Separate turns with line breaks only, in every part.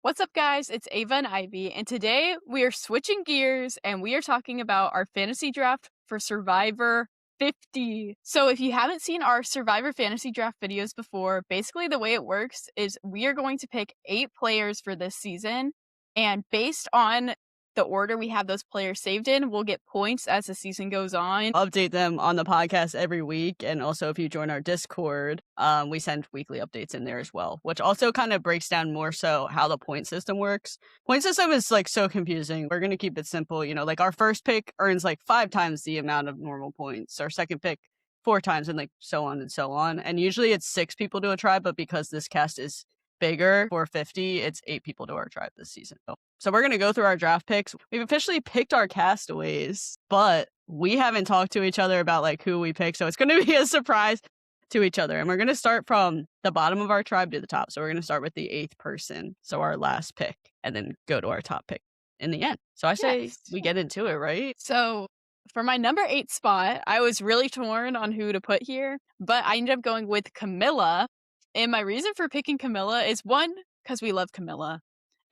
What's up, guys? It's Ava and Ivy, and today we are switching gears and we are talking about our fantasy draft for Survivor 50. So, if you haven't seen our Survivor fantasy draft videos before, basically the way it works is we are going to pick 8 players for this season, and based on the order we have those players saved in, we'll get points as the season goes on.
Update them on the podcast every week, and also if you join our Discord, we send weekly updates in there as well, which also kind of breaks down more so how the point system works. Point system is like so confusing. We're going to keep it simple. Like our first pick earns like 5 times the amount of normal points, our second pick 4 times, and like so on and so on. And usually it's 6 people to a tribe, but because this cast is bigger for 50, it's 8 people to our tribe this season. So we're going to go through our draft picks. We've officially picked our castaways, but we haven't talked to each other about like who we pick. So it's going to be a surprise to each other. And we're going to start from the bottom of our tribe to the top. So we're going to start with the 8th person. So our last pick, and then go to our top pick in the end. So I say we get into it, right?
So for my number 8 spot, I was really torn on who to put here, but I ended up going with Camilla. And my reason for picking Camilla is one, because we love Camilla.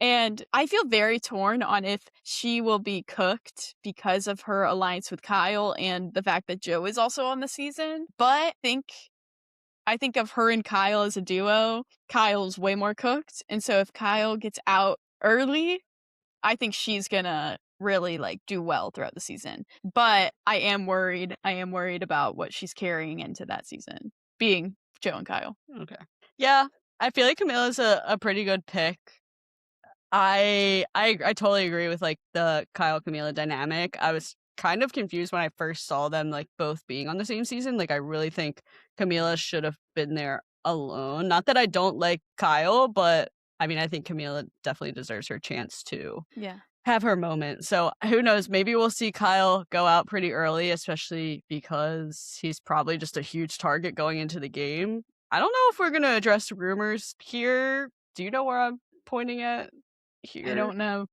And I feel very torn on if she will be cooked because of her alliance with Kyle and the fact that Joe is also on the season. But I think of her and Kyle as a duo. Kyle's way more cooked. And so if Kyle gets out early, I think she's gonna really like do well throughout the season. But I am worried. I am worried about what she's carrying into that season, being Joe and Kyle.
Okay. Yeah, I feel like Camilla's a pretty good pick. I totally agree with like the Kyle Camila dynamic. I was kind of confused when I first saw them like both being on the same season. Like I really think Camila should have been there alone. Not that I don't like Kyle, but I mean I think Camila definitely deserves her chance to have her moment. So who knows? Maybe we'll see Kyle go out pretty early, especially because he's probably just a huge target going into the game. I don't know if we're gonna address rumors here. Do you know where I'm pointing at? Here.
I don't know.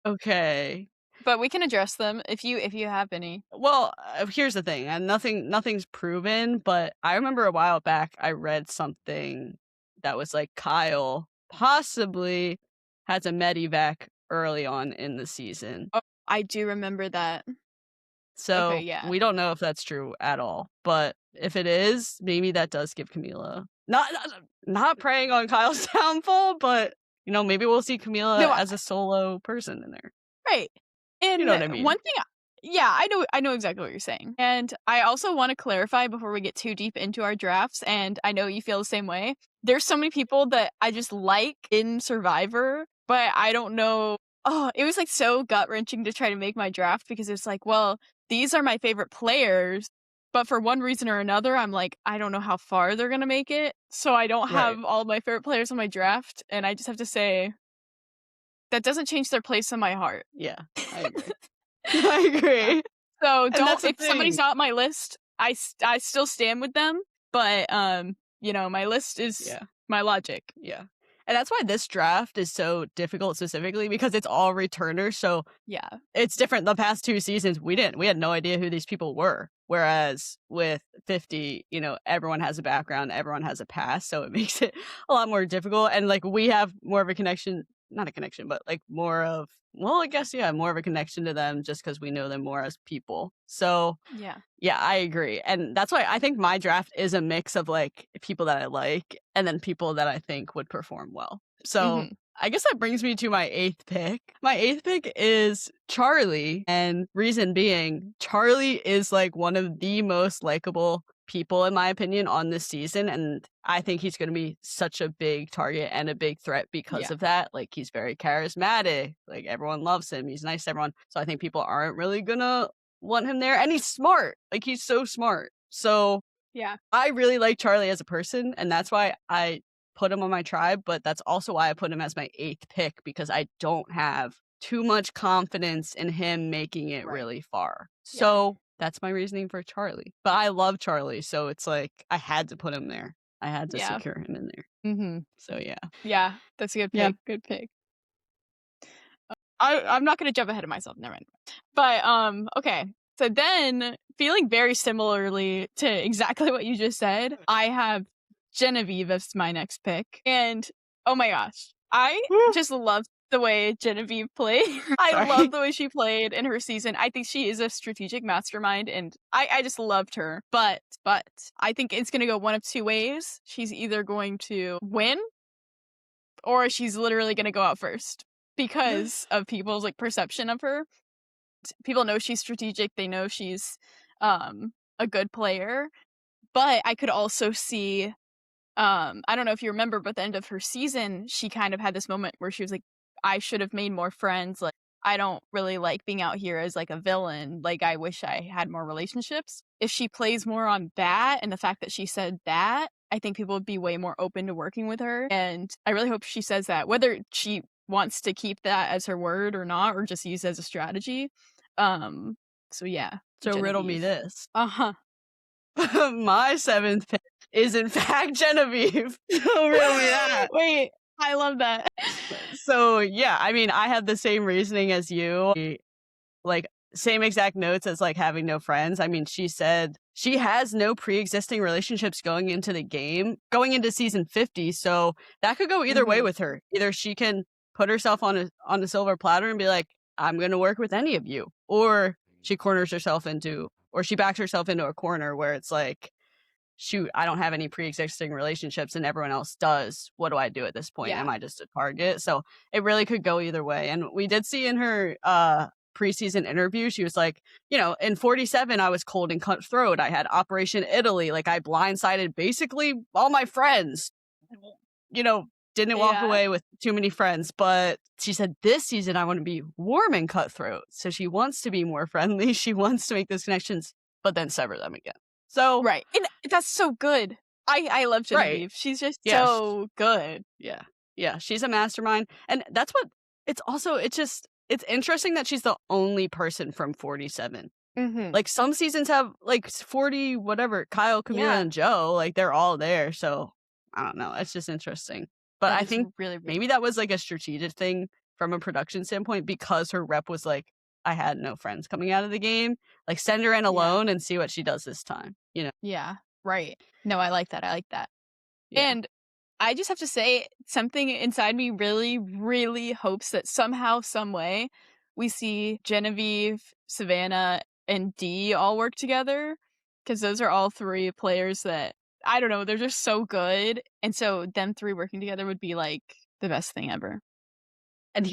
Okay.
But we can address them if you have any.
Well, here's the thing, and nothing's proven, but I remember a while back I read something that was like Kyle possibly has a medevac early on in the season.
Oh, I do remember that.
So
okay, yeah.
We don't know if that's true at all, but if it is, maybe that does give Camila not preying on Kyle's downfall, but maybe we'll see Camila as a solo person in there.
Right. And
you know what I mean?
One thing, yeah, I know exactly what you're saying. And I also want to clarify before we get too deep into our drafts, and I know you feel the same way. There's so many people that I just like in Survivor, but I don't know. Oh, it was like so gut-wrenching to try to make my draft because it's like, well, these are my favorite players, but for one reason or another, I'm like, I don't know how far they're going to make it. So I don't have all my favorite players on my draft, and I just have to say, that doesn't change their place in my heart.
Yeah, I agree. I agree.
So if somebody's not on my list, I still stand with them. But my list is my logic.
Yeah. And that's why this draft is so difficult specifically because it's all returners. So
yeah,
it's different. The past 2 seasons, we had no idea who these people were. Whereas with 50, everyone has a background, everyone has a past. So it makes it a lot more difficult. And like we have more of a connection. Not a connection, but like more of a connection to them just because we know them more as people. So yeah, I agree. And that's why I think my draft is a mix of like people that I like and then people that I think would perform well. So I guess that brings me to my 8th pick. My 8th pick is Charlie. And reason being, Charlie is like one of the most likable people, in my opinion, on this season. And I think he's going to be such a big target and a big threat because of that. Like, he's very charismatic. Like, everyone loves him. He's nice to everyone. So I think people aren't really going to want him there. And he's smart. Like, he's so smart. So
yeah,
I really like Charlie as a person. And that's why I put him on my tribe. But that's also why I put him as my 8th pick, because I don't have too much confidence in him making it really far. So that's my reasoning for Charlie. But I love Charlie, so it's like I had to put him there. I had to secure him in there. So yeah.
Yeah, that's a good pick. Yeah. Good pick. I'm not going to jump ahead of myself. Never mind. But okay. So then, feeling very similarly to exactly what you just said, I have Genevieve as my next pick. And oh my gosh, I
Woo.
just love the way Genevieve played. I
Sorry.
love the way she played in her season. I think she is a strategic mastermind, and I just loved her. But I think it's gonna go one of two ways. She's either going to win, or she's literally gonna go out first because of people's like perception of her. People know she's strategic. They know she's a good player. But I could also see I don't know if you remember, but at the end of her season, she kind of had this moment where she was like, I should have made more friends. Like, I don't really like being out here as like a villain. Like, I wish I had more relationships. If she plays more on that and the fact that she said that, I think people would be way more open to working with her. And I really hope she says that, whether she wants to keep that as her word or not, or just use it as a strategy. So yeah.
So riddle me
Genevieve.
this.
Uh-huh.
My 7th pick is in fact Genevieve. So riddle me that.
Wait, I love that.
So yeah, I mean, I have the same reasoning as you. Like, same exact notes as like having no friends. I mean, she said she has no pre-existing relationships going into the game, going into season 50. So that could go either way with her. Either she can put herself on a silver platter and be like, I'm going to work with any of you, or she corners herself into, or she backs herself into a corner where it's like, shoot, I don't have any pre-existing relationships and everyone else does. What do I do at this point?
Yeah.
Am I just a target? So it really could go either way. And we did see in her preseason interview, she was like, you know, in 47, I was cold and cutthroat. I had Operation Italy. Like, I blindsided basically all my friends. You know, didn't walk
Yeah.
away with too many friends. But she said, this season, I want to be warm and cutthroat. So she wants to be more friendly. She wants to make those connections, but then sever them again. So
Right. And that's so good. I love
Right.
Genevieve. She's just
Yes.
so good.
Yeah. Yeah. She's a mastermind. And that's what it's also, it's interesting that she's the only person from 47. Like, some seasons have like 40, whatever, Kyle, Camila,
Yeah.
and Joe, like they're all there. So I don't know. It's just interesting. But
That
I
is
think
really, really
maybe that was like a strategic thing from a production standpoint, because her rep was like, I had no friends coming out of the game. Like, send her in alone and see what she does this time. You know?
Yeah. Right. No, I like that. I like that.
Yeah.
And I just have to say, something inside me really, really hopes that somehow, some way, we see Genevieve, Savannah, and Dee all work together. Because those are all three players that, I don't know, they're just so good. And so them three working together would be like the best thing ever.
And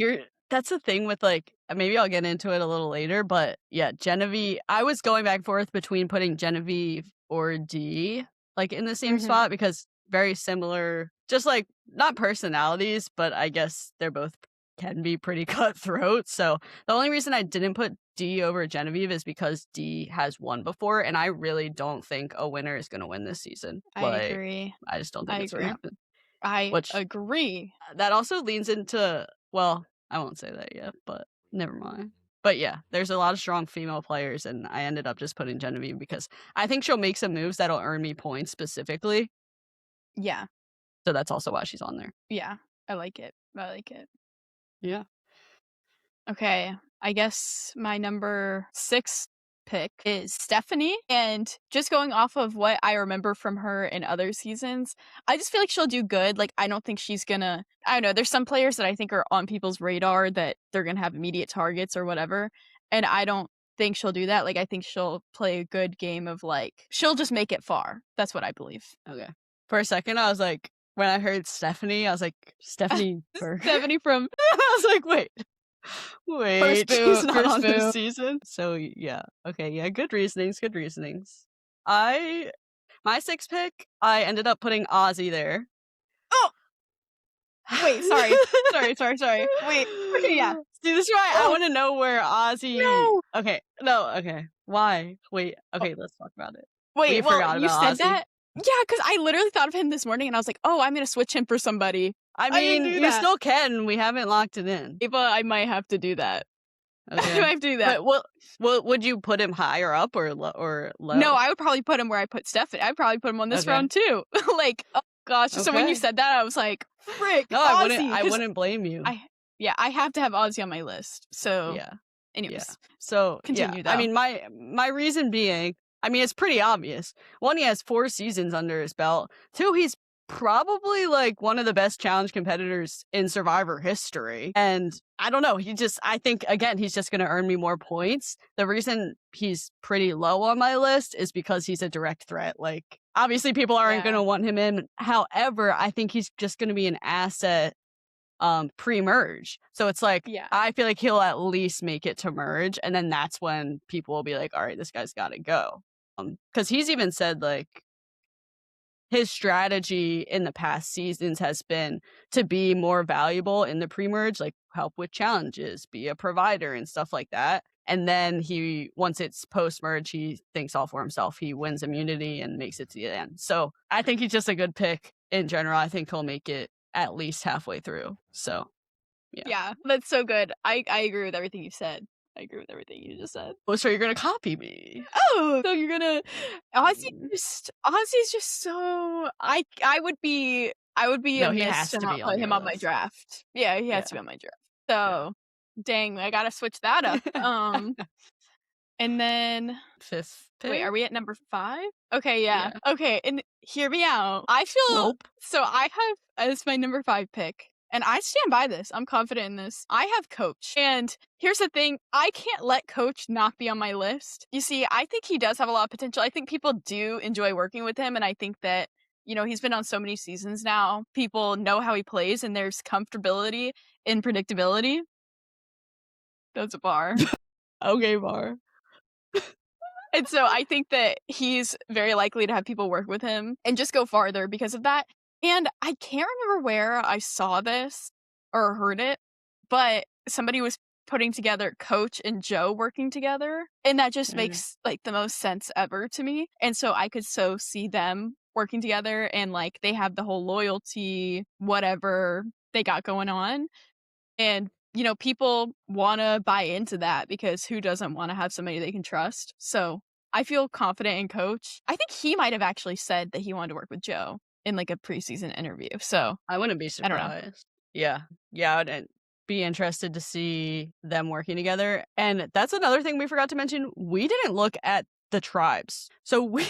that's the thing with, like, maybe I'll get into it a little later, but yeah, Genevieve, I was going back and forth between putting Genevieve or Dee, like, in the same spot, because very similar, just like, not personalities, but I guess they're both can be pretty cutthroat. So the only reason I didn't put Dee over Genevieve is because Dee has won before, and I really don't think a winner is going to win this season.
I agree.
I just don't think
I
it's going to
agree.
happen.
I
Which
agree.
that also leans into, well, I won't say that yet, but never mind. But yeah, there's a lot of strong female players, and I ended up just putting Genevieve because I think she'll make some moves that'll earn me points specifically.
Yeah.
So that's also why she's on there.
Yeah. I like it. I like it.
Yeah.
Okay. I guess my number 6 pick is Stephanie. And just going off of what I remember from her in other seasons, I just feel like she'll do good. Like, I don't think she's gonna, I don't know, there's some players that I think are on people's radar that they're gonna have immediate targets or whatever. And I don't think she'll do that. Like, I think she'll play a good game of like, she'll just make it far. That's what I believe.
Okay. For a second, I was like, when I heard Stephanie, I was like, Stephanie
Stephanie from
I was like, wait, she's not on this
boo.
season. So yeah, okay, yeah, good reasonings. My 6th pick, I ended up putting Ozzy there.
Oh, wait, sorry. Wait, okay, yeah.
See, this is why I want to know where Ozzy.
No.
Okay. Why? Wait. Okay, let's talk about it.
Wait, well,
forgot
you
about
said
Ozzy.
that? Yeah, because I literally thought of him this morning, and I was like, oh, I'm gonna switch him for somebody.
I
didn't
mean,
do
you
that.
still can. We haven't locked it in.
Ava, I might have to do that.
Okay.
I might have to do that.
But would you put him higher up or low?
No, I would probably put him where I put Stephanie. I'd probably put him on this
Okay.
round too. Like, oh gosh. So when you
Okay.
said that, I was like, frick,
No,
Ozzy.
I wouldn't blame you.
I have to have Ozzy on my list. So
Yeah.
anyways.
Yeah. So
Continue,
I
though.
mean, my reason being, I mean, it's pretty obvious. 1, he has 4 seasons under his belt. 2, he's probably like one of the best challenge competitors in Survivor history. And I don't know, I think again, he's just going to earn me more points. The reason he's pretty low on my list is because he's a direct threat. Like, obviously, people aren't going
Yeah.
to want him in. However, I think he's just going to be an asset pre-merge. So it's like,
Yeah.
I feel like he'll at least make it to merge. And then that's when people will be like, all right, this guy's got to go. Because he's even said like, his strategy in the past seasons has been to be more valuable in the pre-merge, like help with challenges, be a provider and stuff like that. And then once it's post-merge, he thinks all for himself. He wins immunity and makes it to the end. So I think he's just a good pick in general. I think he'll make it at least halfway through. So yeah.
Yeah, that's so good. I agree with everything you said. I agree with everything you just said.
Oh, so you're gonna copy me?
Oh, so you're gonna
Mm.
Ozzy's just so I would be
No, he
amiss
has
to
to
not
be on
put
your
him on my
list.
draft. Yeah, he has
Yeah,
to be on my draft.
yeah.
So, dang, I gotta switch that up. And then
Fifth
wait,
pick?
are we at number 5? Okay, yeah.
Yeah.
Okay, and hear me out. I feel
Nope.
so I have as my number 5 pick, and I stand by this. I'm confident in this. I have Coach. And here's the thing, I can't let Coach not be on my list. You see, I think he does have a lot of potential. I think people do enjoy working with him, and I think that, you know, he's been on so many seasons now. People know how he plays, and there's comfortability in predictability. That's a bar.
Okay, Bar.
And so I think that he's very likely to have people work with him and just go farther because of that. And I can't remember where I saw this or heard it, but somebody was putting together Coach and Joe working together. And that just
Mm.
makes like the most sense ever to me. And so I could so see them working together and like they have the whole loyalty, whatever they got going on. And, you know, people wanna buy into that because who doesn't wanna have somebody they can trust? So, I feel confident in Coach. I think he might have actually said that he wanted to work with Joe in, like, a preseason interview, so,
I wouldn't be
I don't know.
surprised. Yeah. Yeah, I'd be interested to see them working together. And that's another thing we forgot to mention. We didn't look at the tribes. So we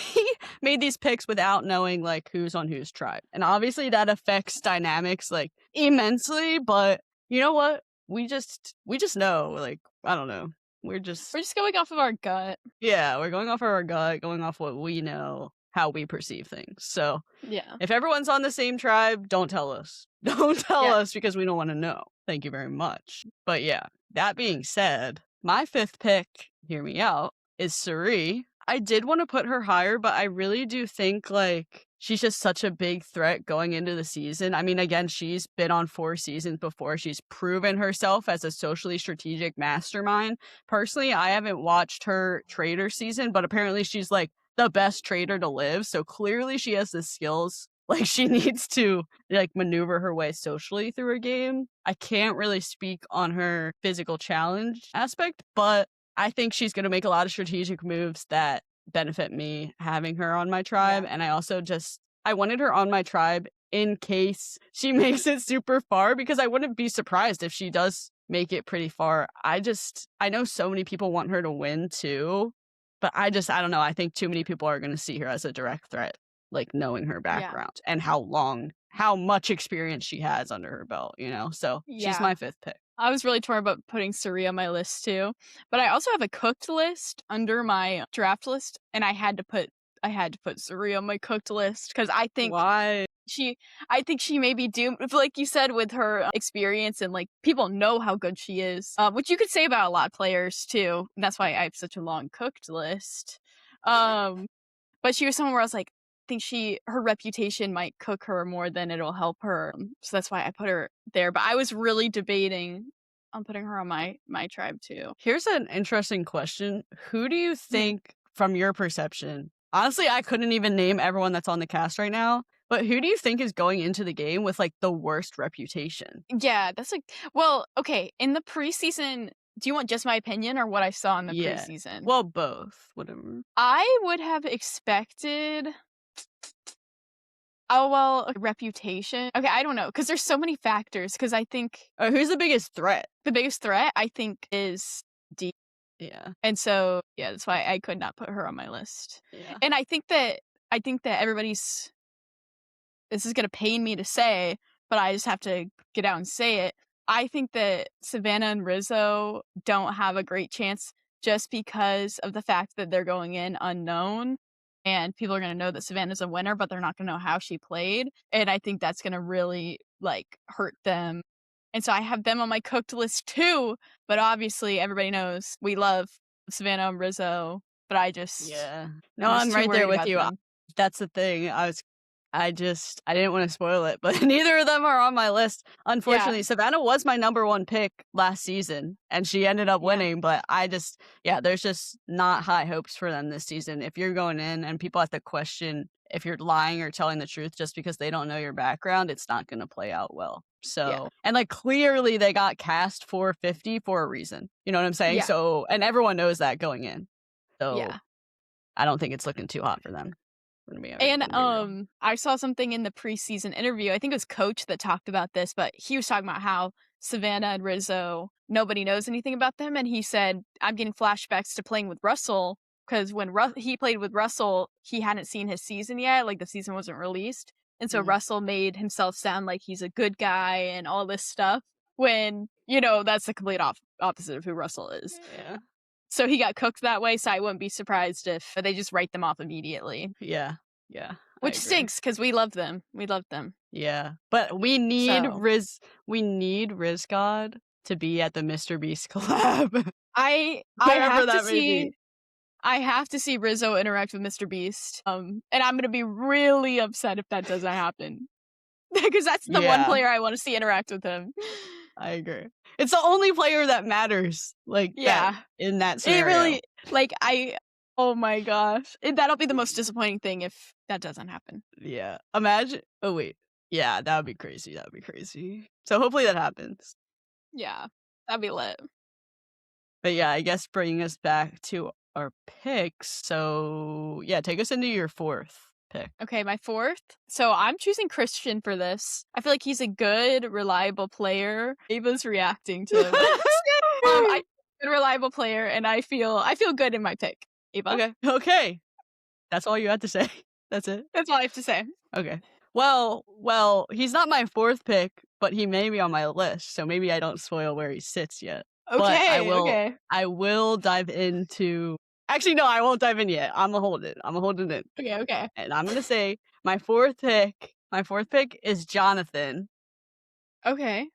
made these picks without knowing like who's on whose tribe. And obviously that affects dynamics like immensely, but you know what? We just know, like, I don't know. We're just
We're just going off of our gut.
yeah, we're going off our gut, going off what we know, how we perceive things. So
Yeah.
if everyone's on the same tribe, don't tell us. Don't tell
Yeah.
us because we don't want to know. Thank you very much. But yeah, that being said, my fifth pick, hear me out, is Suri. I did want to put her higher, but I really do think like she's just such a big threat going into the season. I mean, again, she's been on 4 seasons before. She's proven herself as a socially strategic mastermind. Personally, I haven't watched her trader season, but apparently she's like the best trader to live. So clearly she has the skills. Like she needs to like maneuver her way socially through a game. I can't really speak on her physical challenge aspect, but I think she's going to make a lot of strategic moves that benefit me having her on my tribe.
Yeah.
And I also I wanted her on my tribe in case she makes it super far because I wouldn't be surprised if she does make it pretty far. I know so many people want her to win too, but I don't know. I think too many people are going to see her as a direct threat, like knowing her
Yeah.
background and how much experience she has under her belt, you know? So she's
Yeah.
my fifth pick.
I was really torn about putting Suri on my list too, but I also have a cooked list under my draft list, and I had to put Suri on my cooked list because
Why?
she I think she may be doomed, like you said, with her experience and like people know how good she is, which you could say about a lot of players too. And that's why I have such a long cooked list. Um, but she was someone where I was like, I think her reputation might cook her more than it'll help her. So that's why I put her there. But I was really debating on putting her on my tribe too.
Here's an interesting question. Who do you
Hmm.
think, from your perception, honestly, I couldn't even name everyone that's on the cast right now, but who do you think is going into the game with like the worst reputation?
Yeah, that's like, well, okay. In the preseason, do you want just my opinion or what I saw in the
Yeah.
preseason?
Well, both. Whatever.
I would have expected. Oh, well, reputation. Okay, I don't know because there's so many factors. Because I think
Who's the biggest threat?
the biggest threat I think is D.
Yeah.
And so, yeah, that's why I could not put her on my list.
Yeah.
And I think that everybody's this is gonna pain me to say, but I just have to get out and say it. I think that Savannah and Rizzo don't have a great chance just because of the fact that they're going in unknown, and people are gonna know that Savannah's a winner, but they're not gonna know how she played, and I think that's gonna really, like, hurt them. And so I have them on my cooked list too, but obviously everybody knows we love Savannah and Rizzo, but
Yeah. No,
I'm
I'm
just too
right there
worried
with
about
you.
them.
That's the thing. I didn't want to spoil it, but neither of them are on my list.
Yeah,
Unfortunately, Savannah was my number one pick last season, and she ended up
yeah,
winning. But yeah, there's just not high hopes for them this season. If you're going in and people have to question if you're lying or telling the truth just because they don't know your background, it's not going to play out well.
yeah,
So, and like clearly they got cast 450 for a reason. You know what I'm saying?
yeah,
So, and everyone knows that going in. So,
yeah.
I don't think it's looking too hot for them.
And,
Gonna be real.
I saw something in the preseason interview, I think it was Coach that talked about this, but he was talking about how Savannah and Rizzo, nobody knows anything about them, and he said, "I'm getting flashbacks to playing with Russell because when he played with Russell, he hadn't seen his season yet, like, the season wasn't released, and so
Mhm.
Russell made himself sound like he's a good guy and all this stuff when, that's the complete opposite of who Russell is."
Yeah.
So he got cooked that way, so I wouldn't be surprised if they just write them off immediately.
Yeah. Yeah, I
Which
agree.
stinks because we love them. We love them.
Yeah, but
So,
We need Riz God to be at the MrBeast collab,
I
wherever
have to
that may
see
be.
Rizzo interact with MrBeast, and I'm gonna be really upset if that doesn't happen because that's the one
Yeah,
player I wanna see interact with him.
I agree. It's the only player that matters, like, that
Yeah.
in that
It
scenario.
really like, oh my gosh. That'll be the most disappointing thing if that doesn't happen.
Yeah. Imagine oh, wait. Yeah, that would be crazy, that would be crazy. So, hopefully that happens.
Yeah. That'd be lit.
But, yeah, I guess bringing us back to our picks, so, yeah, take us into your 4th pick.
Okay, my 4th. So I'm choosing Christian for this. I feel like he's a good, reliable player. Ava's reacting to this. I good reliable player, and I feel good in my pick. Ava,
Okay, okay. That's all you had to say? That's it?
that's all I have to say.
Okay. He's not my 4th pick, but he may be on my list, so maybe I don't spoil where he sits yet. But
Okay, okay,
I will dive into actually, no, I won't dive in yet. Imma hold it. Imma hold it in.
okay, okay,
And I'm gonna say my 4th pick is Jonathan.
okay.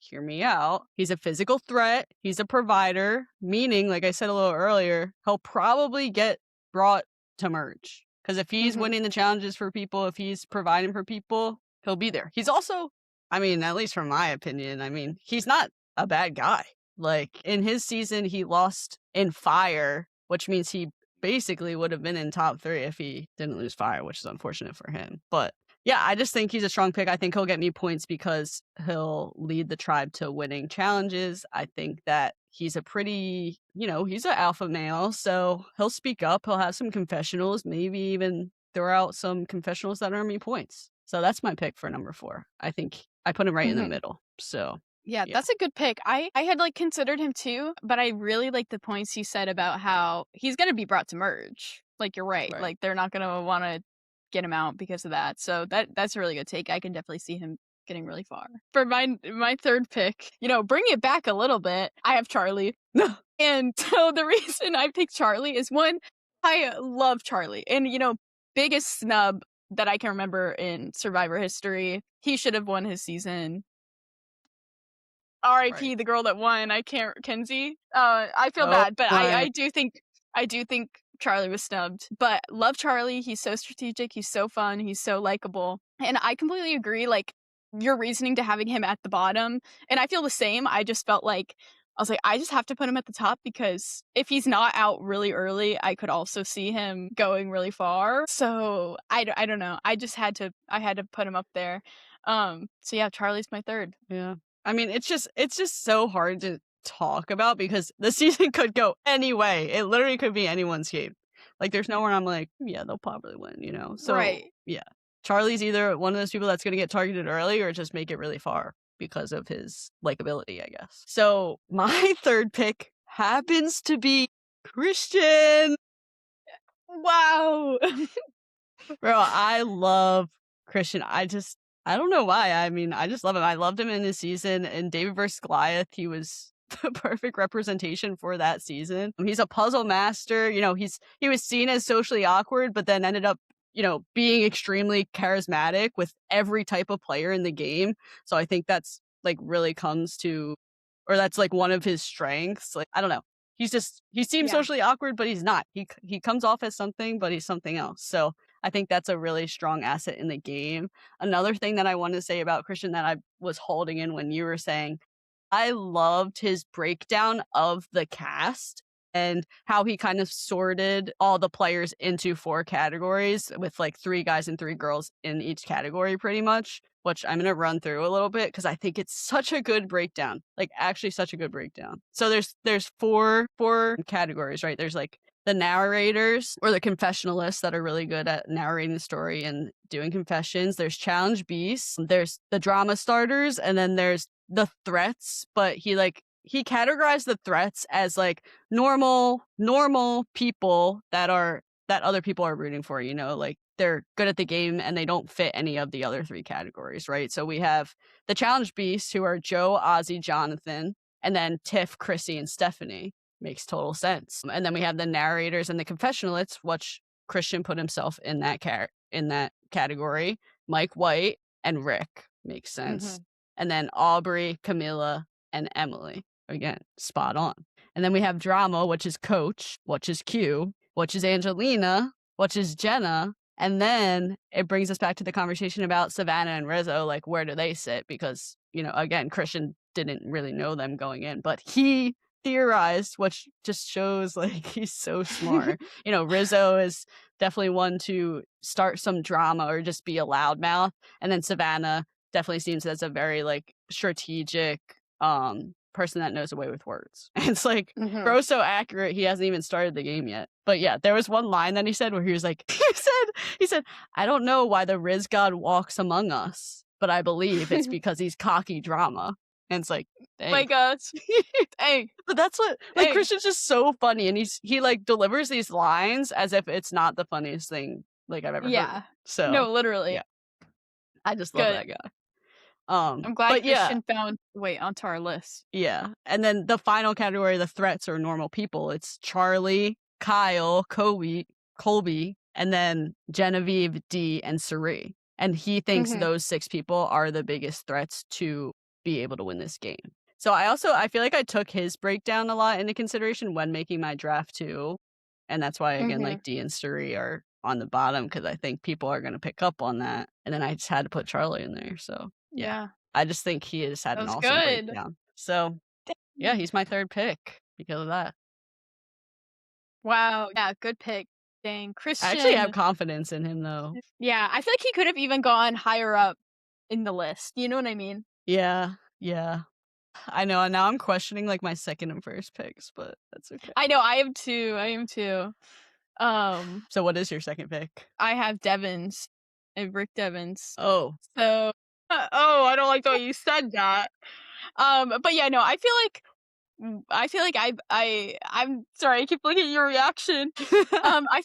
Hear me out. He's a physical threat. He's a provider, meaning, like I said a little earlier, he'll probably get brought to merge. Because if he's
Mhm,
winning the challenges for people, if he's providing for people, he'll be there. He's also, I mean, at least from my opinion, I mean, he's not a bad guy. Like in his season, he lost in fire, which means he basically would have been in top 3 if he didn't lose fire, which is unfortunate for him. But yeah, I just think he's a strong pick. I think he'll get me points because he'll lead the tribe to winning challenges. I think that he's a pretty, he's an alpha male, so he'll speak up. He'll have some confessionals, maybe even throw out some confessionals that earn me points. So that's my pick for number 4. I think I put him right in the
mhm.
middle. So
Yeah,
yeah,
that's a good pick. I had, like, considered him too, but I really like the points you said about how he's gonna be brought to merge. Like, you're right,
right.
like, they're not gonna wanna get him out because of that, so that's a really good take. I can definitely see him getting really far. For my 3rd pick, bring it back a little bit, I have Charlie. And so the reason I picked Charlie is, 1, I love Charlie, and, biggest snub that I can remember in Survivor history, he should have won his season.
Right.
RIP the girl that won, I can't Kenzie. I feel
Oh
bad, but
my.
I do think Charlie was snubbed. But love Charlie, he's so strategic, he's so fun, he's so likable. And I completely agree, like, your reasoning to having him at the bottom, and I feel the same. I just felt like I was like, I just have to put him at the top because if he's not out really early, I could also see him going really far. So I don't know. I had to put him up there. So yeah, Charlie's my 3rd.
Yeah. I mean, it's just so hard to talk about because the season could go any way. It literally could be anyone's game. Like there's nowhere I'm like, yeah, they'll probably win. So
Right.
yeah. Charlie's either one of those people that's gonna get targeted early or just make it really far because of his likability, I guess. So my 3rd pick happens to be Christian.
Wow.
Bro, I love Christian, I don't know why. I mean, I just love him. I loved him in his season in David vs. Goliath. He was the perfect representation for that season. He's a puzzle master. He was seen as socially awkward, but then ended up, being extremely charismatic with every type of player in the game. So I think that's like really comes to, or that's like one of his strengths. Like, I don't know. He seems
Yeah.
socially awkward, but he's not. He comes off as something, but he's something else. So I think that's a really strong asset in the game. Another thing that I want to say about Christian that I was holding in when you were saying, I loved his breakdown of the cast and how he kind of sorted all the players into 4 categories with like 3 guys and 3 girls in each category pretty much, which I'm going to run through a little bit because I think it's such a good breakdown. Like actually such a good breakdown. So there's four categories, right? There's like the narrators or the confessionalists that are really good at narrating the story and doing confessions. There's challenge beasts, there's the drama starters, and then there's the threats, but he categorized the threats as like normal people that other people are rooting for, like they're good at the game and they don't fit any of the other 3 categories, right? So we have the challenge beasts who are Joe, Ozzy, Jonathan, and then Tiff, Chrissy, and Stephanie. Makes total sense. And then we have the narrators and the confessionalists, which Christian put himself in that category. Mike White and Rick. Makes sense. And then Aubrey, Camilla, and Emily. Again, spot on. And then we have drama, which is Coach, which is Q, which is Angelina, which is Jenna. And then it brings us back to the conversation about Savannah and Rizzo, like where do they sit? Because, again, Christian didn't really know them going in, but he theorized, which just shows like he's so smart. Rizzo is definitely one to start some drama or just be a loudmouth. And then Savannah definitely seems as a very like strategic person that knows a way with words. And it's like Bro's so accurate, he hasn't even started the game yet. But yeah, there was one line that he said where he was like, he said, I don't know why the Riz God walks among us, but I believe it's because he's cocky drama. And it's like, dang.
My gosh. Dang.
But that's what like Christian's just so funny, and he like delivers these lines as if it's not the funniest thing like I've ever heard. So
no, literally.
Yeah. I just love that guy.
I'm glad
but
Christian found way onto our list.
Yeah. And then the final category, the threats are normal people. It's Charlie, Kyle, Colby, and then Genevieve, Dee, and Sari. And he thinks those 6 people are the biggest threats to be able to win this game. So I feel like I took his breakdown a lot into consideration when making my draft too. And that's why, again, like Dee and Sari are on the bottom because I think people are going to pick up on that. And then I just had to put Charlie in there. So yeah. I just think he has had an awesome breakdown. So yeah, he's my 3rd pick because of that.
Wow. Yeah, good pick. Dang, Christian.
I actually have confidence in him though.
Yeah, I feel like he could have even gone higher up in the list. You know what I mean?
Yeah. I know. And now I'm questioning like my 2nd and 1st picks, but that's okay.
I know. I am too.
So what is your 2nd pick?
I have Devins. Rick Devins.
Oh.
So I don't like the way you said that. But yeah, no, I feel like I'm sorry, I keep looking at your reaction. I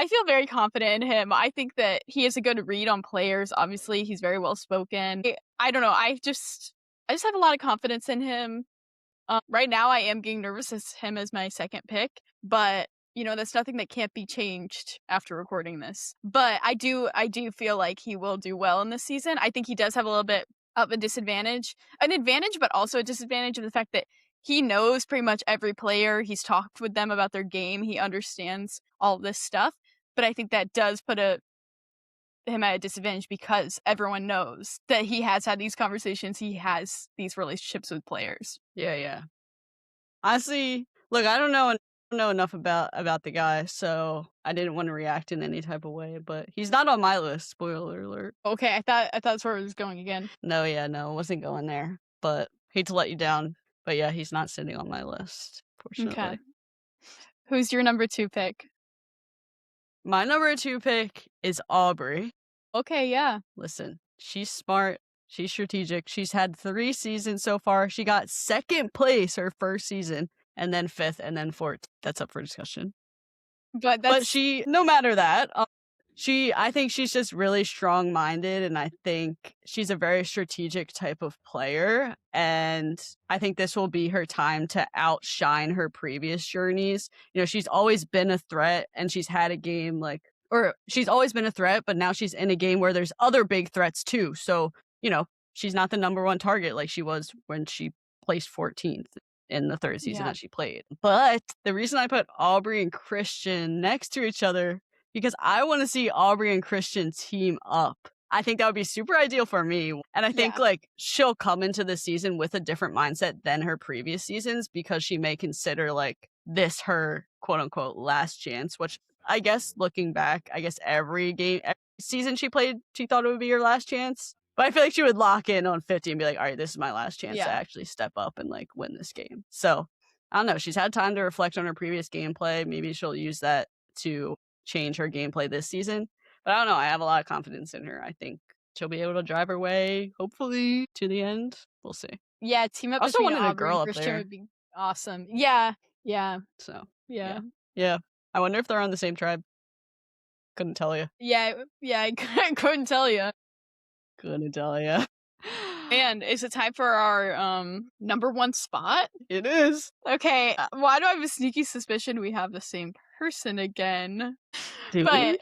feel very confident in him. I think that he has a good read on players. Obviously, he's very well spoken. I don't know. I just have a lot of confidence in him. Right now, I am getting nervous as him as my 2nd pick, but that's nothing that can't be changed after recording this. But I do feel like he will do well in this season. I think he does have a little bit of a disadvantage, but also a disadvantage of the fact that he knows pretty much every player. He's talked with them about their game. He understands all this stuff. But I think that does put him at a disadvantage because everyone knows that he has had these conversations. He has these relationships with players.
Yeah. Honestly, look, I don't know enough about the guy, so I didn't want to react in any type of way, but he's not on my list, spoiler alert.
Okay, I thought that's where it was going again.
No, it wasn't going there, but hate to let you down, but yeah, he's not sitting on my list, fortunately.
Okay. Who's your number 2 pick?
My number 2 pick is Aubrey.
Okay, yeah.
Listen, she's smart, she's strategic, she's had 3 seasons so far, she got 2nd place her 1st season, and then 5th, and then 4th. That's up for discussion.
But
she, no matter that, I think she's just really strong-minded, and I think she's a very strategic type of player, and I think this will be her time to outshine her previous journeys. You know, she's always been a threat, and she's had a game or she's always been a threat, but now she's in a game where there's other big threats too. So, you know, she's not the number one target like she was when she placed 14th in the third season
Yeah.
that she played. But the reason I put Aubrey and Christian next to each other because I want to see Aubrey and Christian team up. I think that would be super ideal for me. And I think
Yeah.
like she'll come into the season with a different mindset than her previous seasons because she may consider like this her quote unquote last chance, which I guess looking back, I guess every season she played, she thought it would be her last chance. But I feel like she would lock in on 50 and be like, all right, this is my last chance to
Yeah.
actually step up and like win this game. So I don't know. She's had time to reflect on her previous gameplay. Maybe she'll use that to change her gameplay this season. But I don't know. I have a lot of confidence in her. I think she'll be able to drive her way, hopefully, to the end. We'll see.
Yeah, team up
I also
between
wanted a
Aubrey and
girl up
Christian
there.
would be awesome. Yeah. Yeah.
So,
Yeah.
yeah. I wonder if they're on the same tribe. Couldn't tell you.
Yeah. Yeah. I couldn't tell you.
Couldn't tell you.
And is it time for our number one spot?
It is.
Okay. Why do I have a sneaky suspicion we have the same person again?
Do
But
we?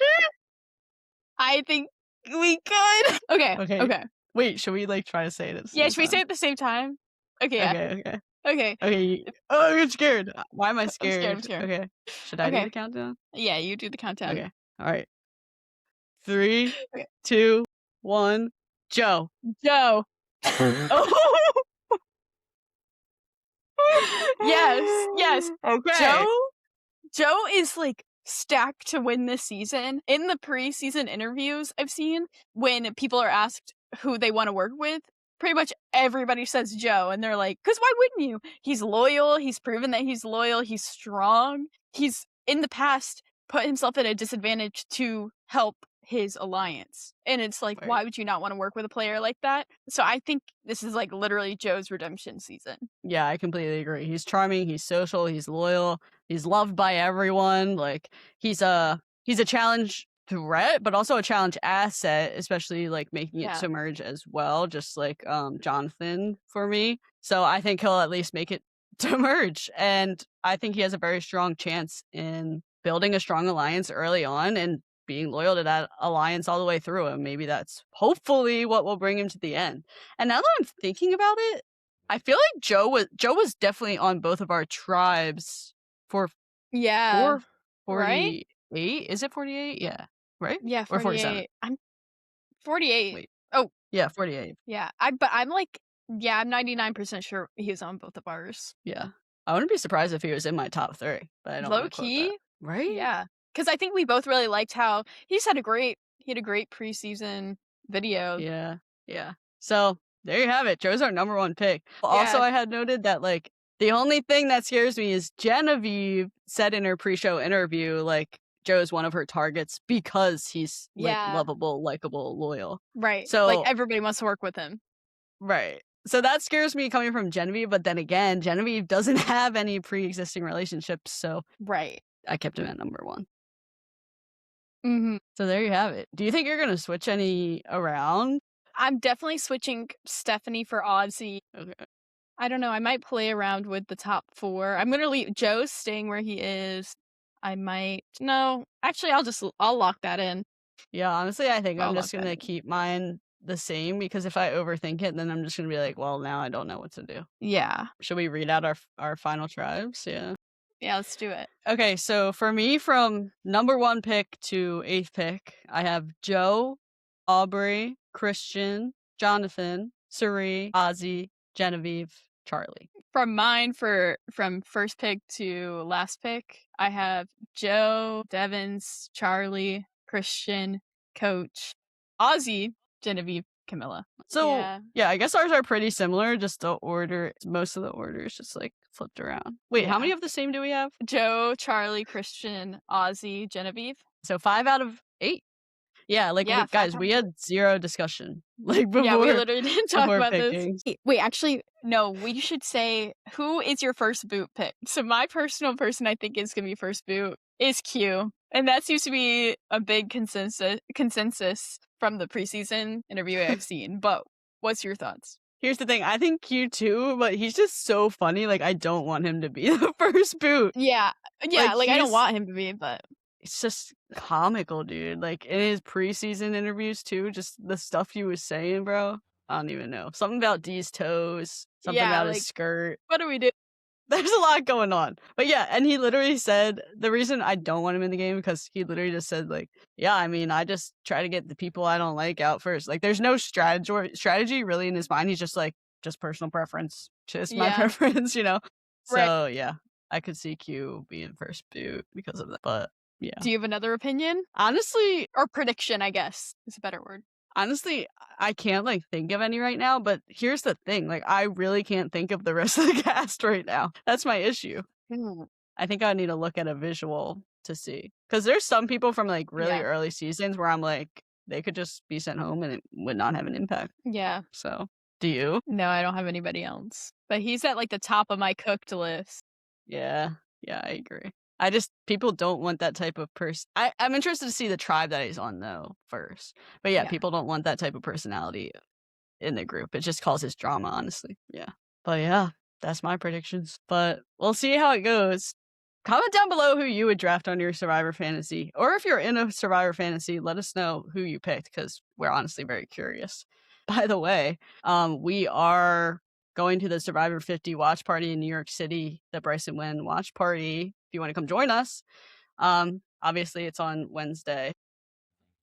I think we could. Okay.
Okay.
Okay.
Wait, should we like try to say it at the same
Yeah, should we say
time?
it at the same time? Okay. Yeah.
Okay.
Okay.
Okay. Oh, you're scared. Why am I
I'm
scared?
scared.
Okay. Should I do
Okay.
the countdown?
Yeah, you do the countdown.
Okay. All right. 3,
Okay.
2, 1. Joe.
Joe.
Oh.
Yes.
Okay.
Joe is like stacked to win this season. In the preseason interviews I've seen, when people are asked who they want to work with, pretty much everybody says Joe, and they're like, "'Cause why wouldn't you? He's loyal. He's proven that he's loyal. He's strong. He's in the past put himself at a disadvantage to help his alliance." And it's like,
Right.
why would you not want to work with a player like that? So I think this is like literally Joe's redemption season.
Yeah, I completely agree. He's charming, he's social, he's loyal, he's loved by everyone. Like he's a challenge threat, but also a challenge asset, especially like making it
Yeah.
submerge as well, just like Jonathan for me. So I think he'll at least make it to merge. And I think he has a very strong chance in building a strong alliance early on and being loyal to that alliance all the way through. And maybe that's hopefully what will bring him to the end. And now that I'm thinking about it, I feel like Joe was definitely on both of our tribes for
Yeah.
48.
Right?
Is it 48? Yeah. Right?
Yeah,
Or 47.
48. I'm 48.
Wait.
Oh,
Yeah, 48.
yeah. But I'm like, yeah, I'm 99% sure he's on both of ours.
Yeah. I wouldn't be surprised if he was in my top 3, but I don't
Low
wanna quote
key.
that. Right?
Yeah. Because I think we both really liked how he had a great preseason video.
Yeah. So there you have it. Joe's our number 1 pick. Also,
Yeah.
I had noted that like the only thing that scares me is Genevieve said in her pre-show interview, like Joe's one of her targets because he's like
Yeah.
lovable, likable, loyal.
Right.
So
like everybody wants to work with him.
right. So that scares me coming from Genevieve, but then again, Genevieve doesn't have any pre-existing relationships, so
Right.
I kept him at number 1.
Mm-hmm.
So there you have it. Do you think you're gonna switch any around?
I'm definitely switching Stephanie for Ozzy.
Okay.
I don't know. I might play around with the top 4. I'm gonna leave Joe staying where he is. I might actually I'll lock that in.
Yeah, honestly, I think
I'll
I'm
lock
just
that
gonna
in.
keep mine the same because if I overthink it, then I'm just gonna be like, well, now I don't know what to do.
Yeah.
Should we read out our final tribes? Yeah.
Yeah, let's do it.
Okay, so for me, from number 1 pick to 8th pick, I have Joe, Aubrey, Christian, Jonathan, Suri, Ozzy, Genevieve, Charlie.
From mine from first pick to last pick, I have Joe, Devins, Charlie, Christian, Coach, Ozzy, Genevieve, Camilla.
So
Yeah.
I guess ours are pretty similar. Just the order, most of the order is just like flipped around. Wait, how
Yeah.
many of the same do we have?
Joe, Charlie, Christian, Ozzy, Genevieve.
So 5 out of 8. Yeah, like
Yeah,
guys, we had 0 discussion like before.
Yeah, we literally didn't talk
before
about
picking.
this. Wait, actually, no, we should say who is your first boot pick. So my personal person I think is gonna be first boot is Q. And that seems to be a big consensus from the preseason interview I've seen. But what's your thoughts?
Here's the thing, I think Q too, but he's just so funny, like, I don't want him to be the first boot.
Yeah.
Like,
Yeah, like, I don't want him to be, but
it's just comical, dude. Like, in his preseason interviews too, just the stuff he was saying, bro, I don't even know. Something about D's toes, something
yeah,
about his
like,
skirt.
what do we do?
There's a lot going on. But yeah, and he literally said the reason I don't want him in the game because he literally just said like, yeah, I mean, I just try to get the people I don't like out first. Like there's no strategy really in his mind. He's just like just personal preference, just my
Yeah.
preference, you know.
Right.
So yeah, I could see Q being first boot because of that. But yeah.
Do you have another opinion?
Honestly,
Or prediction, I guess, is a better word.
honestly, I can't like think of any right now, but here's the thing, like I really can't think of the rest of the cast right now. That's my issue.
Mm.
I think I need to look at a visual to see. Because there's some people from, like, really
Yeah.
early seasons where I'm like, they could just be sent home and it would not have an impact.
Yeah.
So, do you?
No, I don't have anybody else. But he's at, like, the top of my cooked list.
Yeah. Yeah, I agree. I just people don't want that type of person. I'm interested to see the tribe that he's on, though, first. But yeah,
Yeah.
people don't want that type of personality in the group. It just causes drama, honestly. Yeah. But yeah, that's my predictions. But we'll see how it goes. Comment down below who you would draft on your Survivor Fantasy. Or if you're in a Survivor Fantasy, let us know who you picked because we're honestly very curious. By the way, we are going to the Survivor 50 watch party in New York City, the Bryson Wynn watch party. If you want to come join us, obviously it's on Wednesday.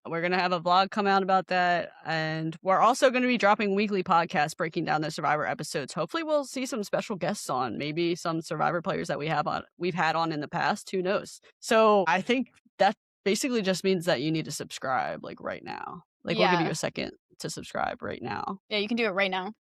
We're going to have a vlog come out about that. And we're also going to be dropping weekly podcasts breaking down the Survivor episodes. Hopefully we'll see some special guests on, maybe some Survivor players that we've had on in the past, who knows. So I think that basically just means that you need to subscribe like right now. Like we'll give you
Yeah.
a second to subscribe right now.
Yeah, you can do it right now.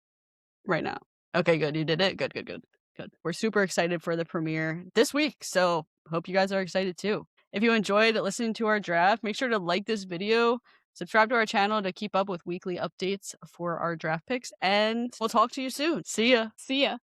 Right now. Okay, good. You did it. Good, good, good. Good. We're super excited for the premiere this week. So hope you guys are excited too. If you enjoyed listening to our draft, make sure to like this video, subscribe to our channel to keep up with weekly updates for our draft picks, and we'll talk to you soon. See ya.
See ya.